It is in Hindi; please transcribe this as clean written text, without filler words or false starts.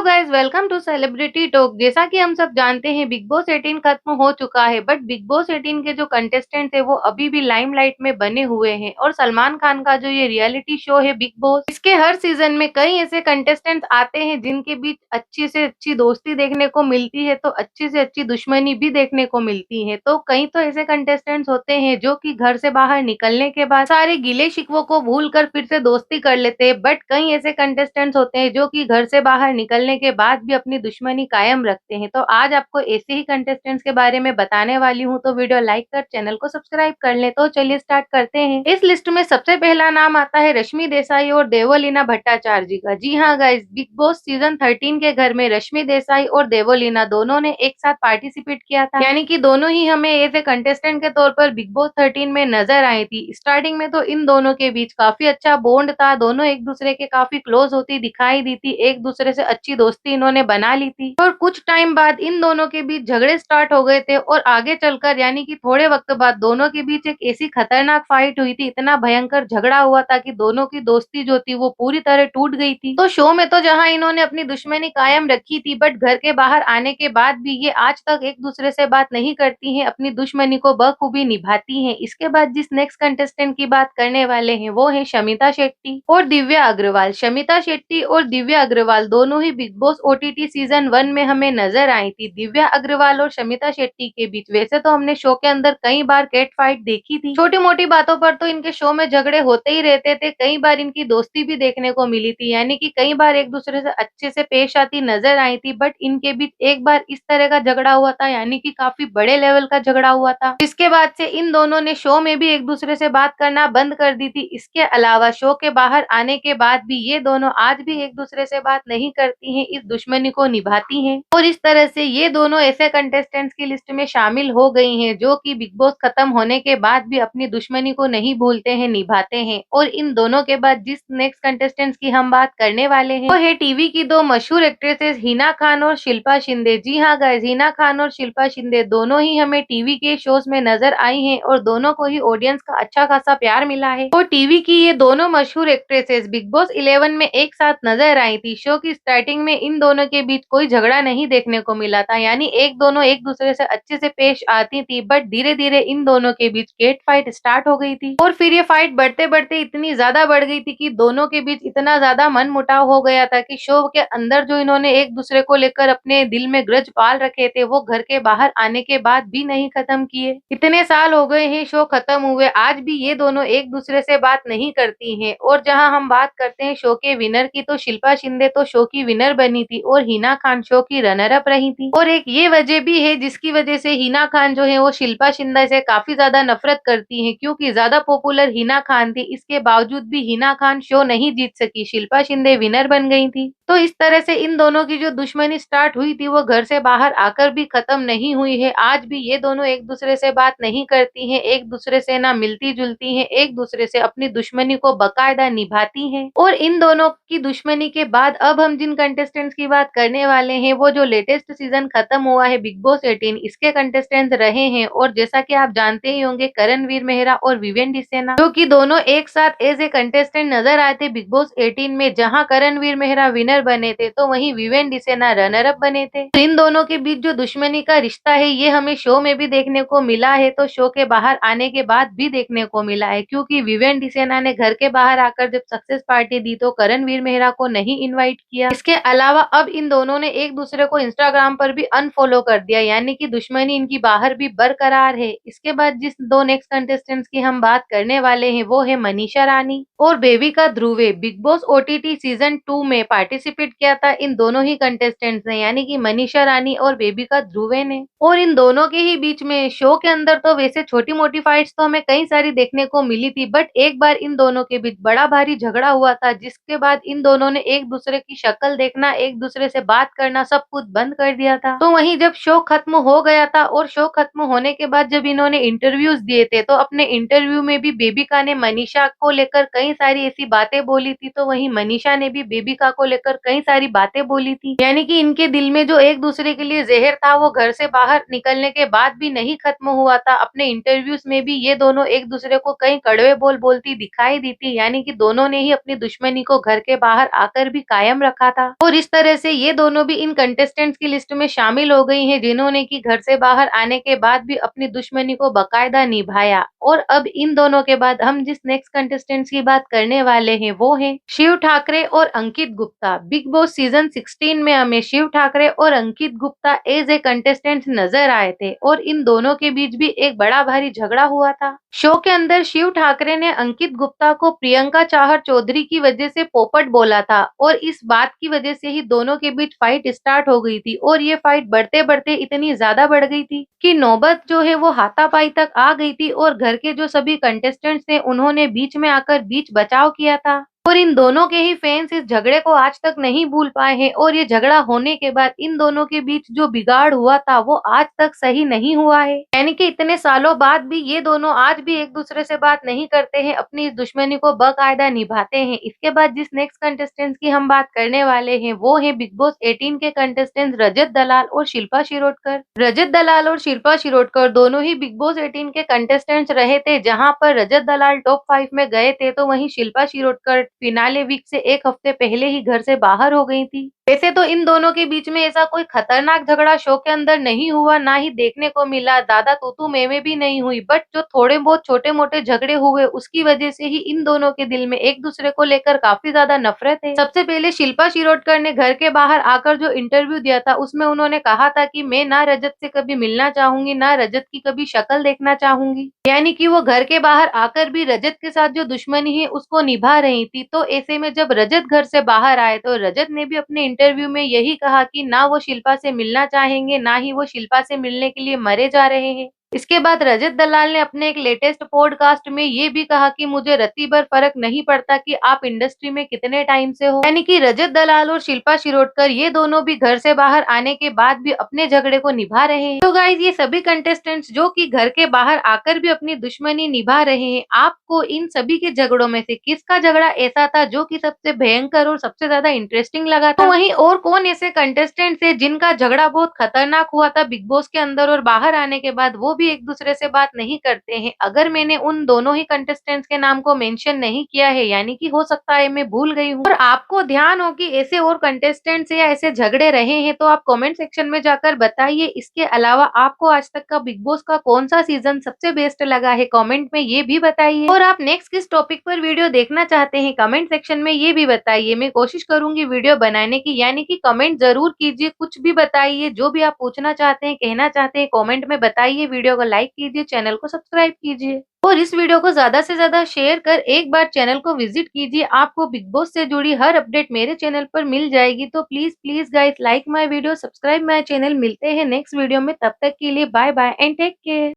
Hello guys, welcome to celebrity talk. जैसा कि हम सब जानते हैं, बिग बॉस 18 खत्म हो चुका है, बट बिग बॉस 18 के जो कंटेस्टेंट है वो अभी भी लाइमलाइट में बने हुए हैं। और सलमान खान का जो ये रियलिटी शो है बिग बॉस, इसके हर सीजन में कई ऐसे कंटेस्टेंट्स आते हैं जिनके बीच अच्छी से अच्छी दोस्ती देखने को मिलती है, तो अच्छी से अच्छी दुश्मनी भी देखने को मिलती है। तो कई तो ऐसे कंटेस्टेंट्स होते हैं जो कि घर से बाहर निकलने के बाद सारे गिले शिकवों को भूल कर फिर से दोस्ती कर लेते हैं, बट कई ऐसे कंटेस्टेंट्स होते हैं जो कि घर से बाहर निकलने के बाद भी अपनी दुश्मनी कायम रखते हैं। तो आज आपको ऐसे ही कंटेस्टेंट्स के बारे में बताने वाली हूँ, तो वीडियो लाइक कर चैनल को सब्सक्राइब कर लें। तो चलिए स्टार्ट करते हैं। इस लिस्ट में सबसे पहला नाम आता है रश्मि देसाई और देवोलीना भट्टाचार्य जी का। जी हाँ गाइस, बिग बॉस सीजन 13 के घर में रश्मि देसाई और देवोलीना दोनों ने एक साथ पार्टिसिपेट किया था, यानी कि दोनों ही हमें एज ए कंटेस्टेंट के तौर पर बिग बॉस 13 में नजर आई थी। स्टार्टिंग में तो इन दोनों के बीच काफी अच्छा बॉन्ड था, दोनों एक दूसरे के काफी क्लोज होती दिखाई दी थी, एक दूसरे से अच्छी दोस्ती इन्होंने बना ली थी। और कुछ टाइम बाद इन दोनों के बीच झगड़े स्टार्ट हो गए थे और आगे चलकर यानी कि थोड़े वक्त बाद दोनों के बीच एक ऐसी खतरनाक फाइट हुई थी, इतना भयंकर झगड़ा हुआ था कि दोनों की दोस्ती जो थी वो पूरी तरह टूट गई थी। तो शो में तो जहां इन्होंने अपनी दुश्मनी कायम रखी थी, बट घर के बाहर आने के बाद भी ये आज तक एक दूसरे से बात नहीं करती हैं, अपनी दुश्मनी को बखूबी निभाती हैं। इसके बाद जिस नेक्स्ट कंटेस्टेंट की बात करने वाले हैं वो है शमिता शेट्टी और दिव्या अग्रवाल। शमिता शेट्टी और दिव्या अग्रवाल दोनों ही बिग बॉस ओटीटी सीजन 1 में हमें नजर आई थी। दिव्या अग्रवाल और शमिता शेट्टी के बीच वैसे तो हमने शो के अंदर कई बार कैट फाइट देखी थी, छोटी मोटी बातों पर तो इनके शो में झगड़े होते ही रहते थे, कई बार इनकी दोस्ती भी देखने को मिली थी, यानी कि कई बार एक दूसरे से अच्छे से पेश आती नजर आई थी। बट इनके बीच एक बार इस तरह का झगड़ा हुआ था, यानी कि काफी बड़े लेवल का झगड़ा हुआ था, जिसके बाद से इन दोनों ने शो में भी एक दूसरे से बात करना बंद कर दी थी। इसके अलावा शो के बाहर आने के बाद भी ये दोनों आज भी एक दूसरे से बात नहीं करती हैं, इस दुश्मनी को निभाती हैं। और इस तरह से ये दोनों ऐसे कंटेस्टेंट्स की लिस्ट में शामिल हो गई हैं जो कि बिग बॉस खत्म होने के बाद भी अपनी दुश्मनी को नहीं भूलते हैं, निभाते हैं। और इन दोनों के बाद जिस नेक्स्ट कंटेस्टेंट्स की हम बात करने वाले हैं वो है टीवी की दो मशहूर एक्ट्रेसेस हिना खान और शिल्पा शिंदे। जी हाँ गाइस, हिना खान और शिल्पा शिंदे दोनों ही हमें टीवी के शोज में नजर आई हैं और दोनों को ही ऑडियंस का अच्छा खासा प्यार मिला है। और टीवी की ये दोनों मशहूर एक्ट्रेसेस बिग बॉस 11 में एक साथ नजर आई थी। शो की स्टार्टिंग में इन दोनों के बीच कोई झगड़ा नहीं देखने को मिला था, यानी एक दोनों एक दूसरे से अच्छे से पेश आती थी, बट धीरे धीरे इन दोनों के बीच कैट फाइट स्टार्ट हो गई थी। और फिर ये फाइट बढ़ते बढ़ते इतनी ज्यादा बढ़ गई थी कि दोनों के बीच इतना ज्यादा मनमुटाव हो गया था कि शो के अंदर जो इन्होंने एक दूसरे को लेकर अपने दिल में ग्रज पाल रखे थे वो घर के बाहर आने के बाद भी नहीं खत्म किए। इतने साल हो गए हैं शो खत्म हुए, आज भी ये दोनों एक दूसरे से बात नहीं करती हैं। और जहां हम बात करते हैं शो के विनर की, तो शिल्पा शिंदे तो शो की विनर बनी थी और हिना खान शो की रनर अप रही थी। और एक ये वजह भी है जिसकी वजह से हिना खान जो है वो शिल्पा शिंदे से काफी ज्यादा नफरत करती है, क्योंकि ज्यादा पॉपुलर हिना खान थी, इसके बावजूद भी हिना खान शो नहीं जीत सकी, शिल्पा शिंदे विनर बन गई थी। तो इस तरह से इन दोनों की जो दुश्मनी स्टार्ट हुई थी वो घर से बाहर आकर भी खत्म नहीं हुई है। आज भी ये दोनों एक दूसरे से बात नहीं करती हैं, एक दूसरे से ना मिलती जुलती हैं, एक दूसरे से अपनी दुश्मनी को बकायदा निभाती हैं। और इन दोनों की दुश्मनी के बाद अब हम जिन कंटेस्टेंट्स की बात करने वाले हैं वो जो लेटेस्ट सीजन खत्म हुआ है बिग बॉस 18, इसके कंटेस्टेंट्स रहे हैं। और जैसा कि आप जानते ही होंगे, करणवीर मेहरा और विवेन डिसेना, जो कि दोनों एक साथ एज ए कंटेस्टेंट नजर आए थे बिग बॉस 18 में, जहां करणवीर मेहरा विनर बने थे तो वहीं विवेन डिसेना रनर अप बने थे। तो इन दोनों के बीच जो दुश्मनी का रिश्ता है ये हमें शो में भी देखने को मिला है, तो शो के बाहर आने के बाद भी देखने को मिला है, क्योंकि विवेन डिसेना ने घर के बाहर आकर जब सक्सेस पार्टी दी तो करणवीर मेहरा को नहीं इनवाइट किया। इसके अलावा अब इन दोनों ने एक दूसरे को इंस्टाग्राम पर भी अनफॉलो कर दिया, यानी कि दुश्मनी इनकी बाहर भी बरकरार है। इसके बाद जिस दो नेक्स्ट कंटेस्टेंट्स की हम बात करने वाले हैं वो है मनीषा रानी और बेबिका Dhruve. Big boss OTT season 2 में पार्टिसिपेट किया था इन दोनों ही कंटेस्टेंट्स ने, यानी कि मनीषा रानी और बेबिका ध्रुवे ने। और इन दोनों के ही बीच में शो के अंदर तो वैसे छोटी मोटी फाइट्स तो हमें कई सारी देखने को मिली थी, बट एक बार इन दोनों के बीच बड़ा भारी झगड़ा हुआ था, जिसके बाद इन दोनों ने एक दूसरे की शक्ल देखना, एक दूसरे से बात करना सब कुछ बंद कर दिया था। तो वहीं जब शो खत्म हो गया था और शो खत्म होने के बाद जब इन्होंने इंटरव्यूज दिए थे, तो अपने इंटरव्यू में भी बेबिका ने मनीषा को लेकर कई सारी ऐसी बातें बोली थी, तो वहीं मनीषा ने भी बेबिका को लेकर कई सारी बातें बोली थी, यानी कि इनके दिल में जो एक दूसरे के लिए जहर था वो घर से बाहर निकलने के बाद भी नहीं खत्म हुआ था। अपने इंटरव्यूज में भी ये दोनों एक दूसरे को कई कड़वे बोल बोलती दिखाई दी थी, यानी कि दोनों ने ही अपनी दुश्मनी को घर के बाहर आकर भी कायम रखा था। और और इस तरह से ये दोनों भी इन कंटेस्टेंट्स की लिस्ट में शामिल हो गई हैं जिन्होंने कि घर से बाहर आने के बाद भी अपनी दुश्मनी को बाकायदा निभाया। और अब इन दोनों के बाद हम जिस नेक्स्ट कंटेस्टेंट्स की बात करने वाले हैं वो हैं शिव ठाकरे और अंकित गुप्ता। बिग बॉस सीजन 16 में हमें शिव ठाकरे और अंकित गुप्ता एज ए कंटेस्टेंट नजर आए थे और इन दोनों के बीच भी एक बड़ा भारी झगड़ा हुआ था। शो के अंदर शिव ठाकरे ने अंकित गुप्ता को प्रियंका चाहर चौधरी की वजह से पोपट बोला था और इस बात की वजह से ही दोनों के बीच फाइट स्टार्ट हो गई थी और ये फाइट बढ़ते बढ़ते इतनी ज्यादा बढ़ गई थी कि नौबत जो है वो हाथापाई तक आ गई थी और घर के जो सभी कंटेस्टेंट्स थे उन्होंने बीच में आकर बीच बचाव किया था। और इन दोनों के ही फैंस इस झगड़े को आज तक नहीं भूल पाए हैं और ये झगड़ा होने के बाद इन दोनों के बीच जो बिगाड़ हुआ था वो आज तक सही नहीं हुआ है। यानी कि इतने सालों बाद भी ये दोनों आज भी एक दूसरे से बात नहीं करते हैं, अपनी इस दुश्मनी को बाकायदा निभाते हैं। इसके बाद जिस नेक्स्ट कंटेस्टेंट की हम बात करने वाले हैं वो है बिग बॉस 18 के कंटेस्टेंट रजत दलाल और शिल्पा शिरोडकर। रजत दलाल और शिल्पा शिरोडकर दोनों ही बिग बॉस 18 के कंटेस्टेंट्स रहे थे, जहां पर रजत दलाल टॉप 5 में गए थे तो वहीं शिल्पा शिरोडकर फिनाले वीक से एक हफ्ते पहले ही घर से बाहर हो गई थी। वैसे तो इन दोनों के बीच में ऐसा कोई खतरनाक झगड़ा शो के अंदर नहीं हुआ, ना ही देखने को मिला, दादा तू में भी नहीं हुई, बट जो थोड़े बहुत छोटे मोटे झगड़े हुए उसकी वजह से ही इन दोनों के दिल में एक दूसरे को लेकर काफी ज्यादा नफरत है। सबसे पहले शिल्पा शिरोडकर ने घर के बाहर आकर जो इंटरव्यू दिया था उसमें उन्होंने कहा था कि मैं ना रजत से कभी मिलना चाहूंगी, ना रजत की कभी शक्ल देखना चाहूंगी। यानी कि वो घर के बाहर आकर भी रजत के साथ जो दुश्मनी है उसको निभा रही थी। तो ऐसे में जब रजत घर से बाहर आए तो रजत ने भी अपने इंटरव्यू में यही कहा कि ना वो शिल्पा से मिलना चाहेंगे, ना ही वो शिल्पा से मिलने के लिए मरे जा रहे हैं। इसके बाद रजत दलाल ने अपने एक लेटेस्ट पॉडकास्ट में ये भी कहा कि मुझे रत्ती भर फर्क नहीं पड़ता कि आप इंडस्ट्री में कितने टाइम से हो। यानी कि रजत दलाल और शिल्पा शिरोडकर ये दोनों भी घर से बाहर आने के बाद भी अपने झगड़े को निभा रहे हैं। तो गाइज ये सभी कंटेस्टेंट्स जो कि घर के बाहर आकर भी अपनी दुश्मनी निभा रहे हैं, आपको इन सभी के झगड़ों में से किसका झगड़ा ऐसा था जो कि सबसे भयंकर और सबसे ज्यादा इंटरेस्टिंग लगा था? तो वहीं और कौन ऐसे कंटेस्टेंट्स है जिनका झगड़ा बहुत खतरनाक हुआ था बिग बॉस के अंदर और बाहर आने के बाद वो भी एक दूसरे से बात नहीं करते हैं? अगर मैंने उन दोनों ही कंटेस्टेंट्स के नाम को मेंशन नहीं किया है, यानी कि हो सकता है मैं भूल गई हूँ और आपको ध्यान हो कि ऐसे और कंटेस्टेंट्स या ऐसे झगड़े रहे हैं, तो आप कमेंट सेक्शन में जाकर बताइए। इसके अलावा आपको आज तक का बिग बॉस का कौन सा सीजन सबसे बेस्ट लगा है, कमेंट में ये भी बताइए। और आप नेक्स्ट किस टॉपिक पर वीडियो देखना चाहते हैं कमेंट सेक्शन में ये भी बताइए। मैं कोशिश करूंगी वीडियो बनाने की, यानी कि कमेंट जरूर कीजिए, कुछ भी बताइए, जो भी आप पूछना चाहते हैं, कहना चाहते हैं, कमेंट में बताइए। वीडियो को लाइक कीजिए, चैनल को सब्सक्राइब कीजिए और इस वीडियो को ज्यादा से ज्यादा शेयर कर एक बार चैनल को विजिट कीजिए। आपको बिग बॉस से जुड़ी हर अपडेट मेरे चैनल पर मिल जाएगी। तो please please guys like my video, subscribe my channel. मिलते हैं नेक्स्ट वीडियो में, तब तक के लिए bye bye and take care.